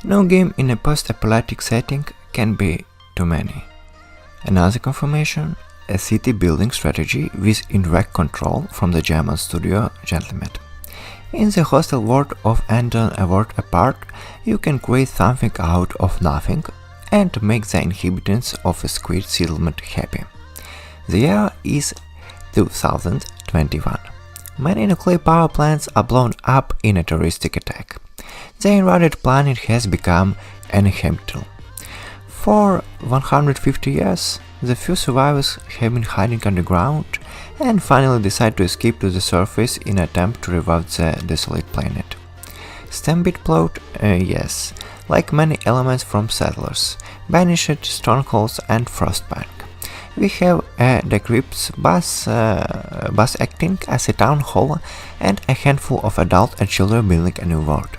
No game in a post-apocalyptic setting can be too many. Another confirmation, a city building strategy with indirect control from the German studio Gentleman. In the hostile world of Endzone a World Apart, you can create something out of nothing and make the inhabitants of a square settlement happy. The year is 2021. Many nuclear power plants are blown up in a terroristic attack. The invaded planet has become uninhabitable. For 150 years, the few survivors have been hiding underground and finally decide to escape to the surface in an attempt to revive the desolate planet. Stampede plot, yes, like many elements from Settlers, Banished, Strongholds and Frostbank. We have a decrepit bus acting as a town hall and a handful of adult and children building a new world.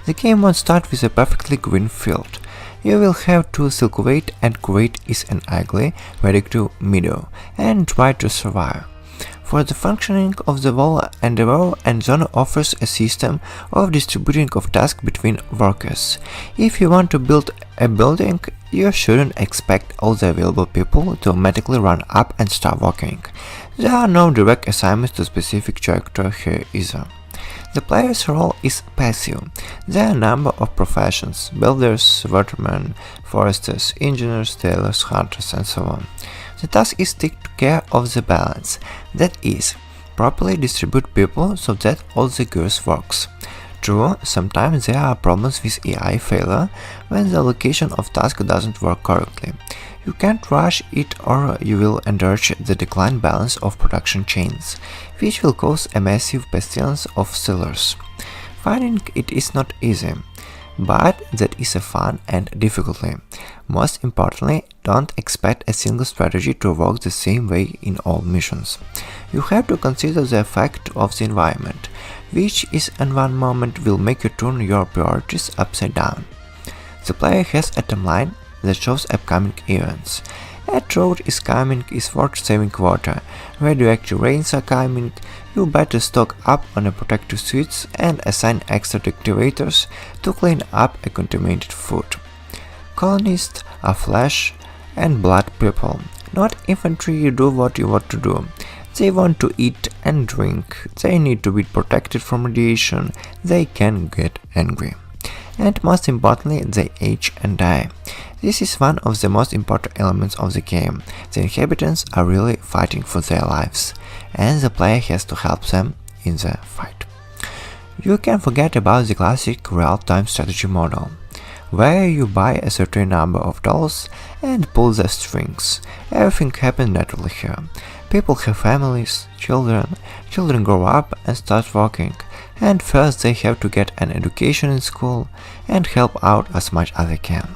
The game won't start with a perfectly green field. You will have to cultivate and create is an ugly, radioactive meadow and try to survive. For the functioning of the world, Endzone offers a system of distributing of tasks between workers. If you want to build a building, you shouldn't expect all the available people to automatically run up and start working. There are no direct assignments to specific character here either. The player's role is passive. There are a number of professions: builders, watermen, foresters, engineers, tailors, hunters, and so on. The task is to take care of the balance, that is, properly distribute people so that all the gears works. True, sometimes there are problems with AI failure when the allocation of task doesn't work correctly. You can't rush it or you will encourage the decline balance of production chains, which will cause a massive pestilence of sellers. Finding it is not easy, but that is a fun and difficulty. Most importantly, don't expect a single strategy to work the same way in all missions. You have to consider the effect of the environment, which is in one moment will make you turn your priorities upside down. The player has a timeline that shows upcoming events. A drought is coming is worth saving water, radioactive rains are coming, you better stock up on a protective suits and assign extra activators to clean up a contaminated food. Colonists are flesh and blood people, not infantry. You do what you want to do. They want to eat and drink, they need to be protected from radiation, they can get angry. And most importantly, they age and die. This is one of the most important elements of the game. The inhabitants are really fighting for their lives, and the player has to help them in the fight. You can forget about the classic real-time strategy model, where you buy a certain number of dolls and pull the strings. Everything happens naturally here. People have families, children grow up and start working, and first they have to get an education in school and help out as much as they can.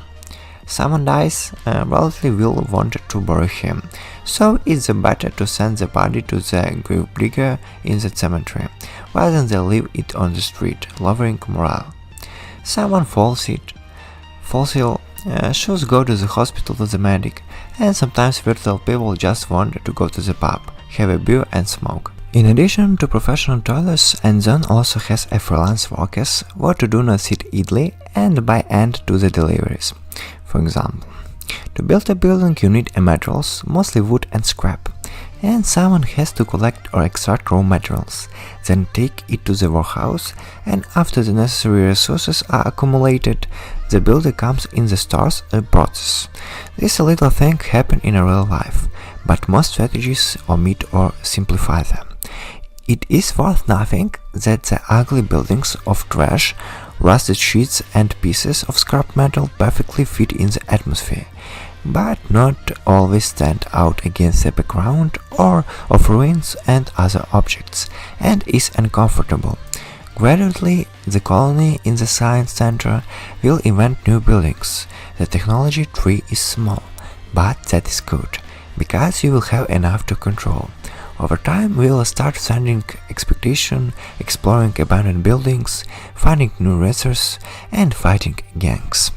Someone dies, relatively will want to bury him, so it's better to send the body to the grave digger in the cemetery, rather than leave it on the street, lowering morale. Someone falls ill, should go to the hospital to the medic, and sometimes virtual people just want to go to the pub, have a beer and smoke. In addition to professional toilers, Endzone also has a freelance workers who do not sit idly and buy end to the deliveries. For example, to build a building you need materials, mostly wood and scrap, and someone has to collect or extract raw materials, then take it to the warehouse, and after the necessary resources are accumulated, the builder comes in the stores process. This little thing happen in a real life, but most strategies omit or simplify them. It is worth nothing that the ugly buildings of trash, rusted sheets and pieces of scrap metal perfectly fit in the atmosphere, but not always stand out against the background or of ruins and other objects, and is uncomfortable. Gradually, the colony in the science center will invent new buildings. The technology tree is small, but that is good, because you will have enough to control. Over time, we will start sending expedition, exploring abandoned buildings, finding new resources, and fighting gangs.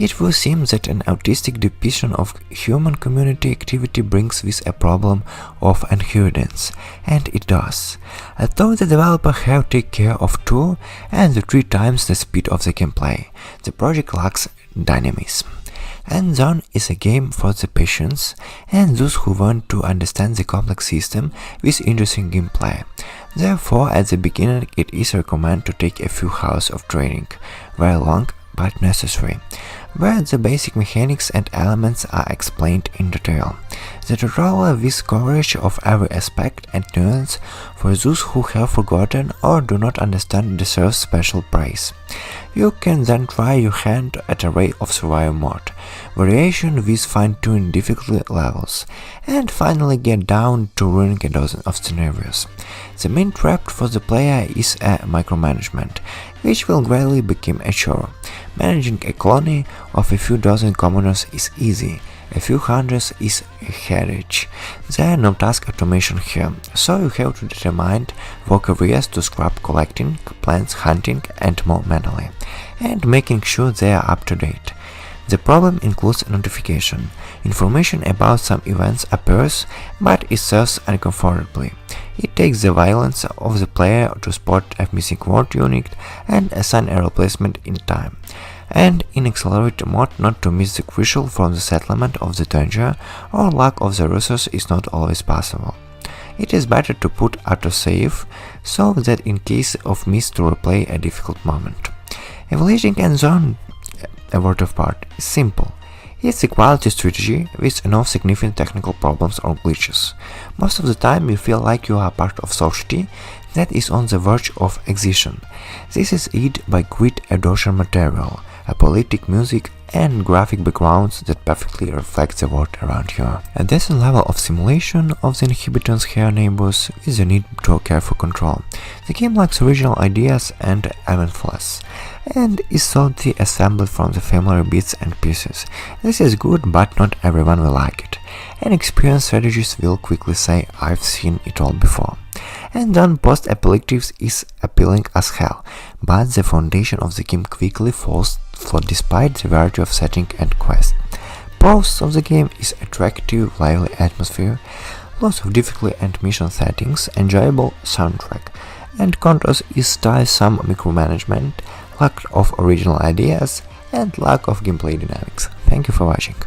It would seem that an autistic depiction of human community activity brings with a problem of inheritance, and it does. Although the developer have take care of 2 and 3 times the speed of the gameplay, the project lacks dynamism. Endzone is a game for the patients and those who want to understand the complex system with interesting gameplay. Therefore, at the beginning it is recommended to take a few hours of training, very long but necessary, where the basic mechanics and elements are explained in detail. The tutorial with coverage of every aspect and nuance for those who have forgotten or do not understand deserves special praise. You can then try your hand at Array of Survival mode, variation with fine-tuned difficulty levels, and finally get down to running a dozen of scenarios. The main trap for the player is a micromanagement, which will gradually become a chore. Managing a colony of a few dozen commoners is easy, a few hundreds is a headache. There are no task automation here, so you have to determine work areas to scrap collecting, plants hunting and more manually, and making sure they are up to date. The problem includes notification. Information about some events appears, but it serves uncomfortably. It takes the violence of the player to spot a missing word unit and assign a replacement in time, and in accelerated mode not to miss the crucial from the settlement of the danger, or lack of the resource is not always possible. It is better to put autosave, so that in case of miss to replay a difficult moment. Evaluating Endzone, a word of part, is simple. It's a quality strategy with no significant technical problems or glitches. Most of the time you feel like you are part of society that is on the verge of extinction. This is aided by great adoption material, apolitic music and graphic backgrounds that perfectly reflect the world around you. A decent level of simulation of the inhabitants' here neighbors with the need to careful control. The game lacks original ideas and eventfulness, and is solidly assembled from the familiar bits and pieces. This is good, but not everyone will like it. And experienced strategists will quickly say, "I've seen it all before." And then post-apocalypse is appealing as hell, but the foundation of the game quickly falls flat despite the variety of setting and quest. Pros of the game is attractive, lively atmosphere, lots of difficulty and mission settings, enjoyable soundtrack, and cons is tiresome micromanagement, lack of original ideas, and lack of gameplay dynamics. Thank you for watching.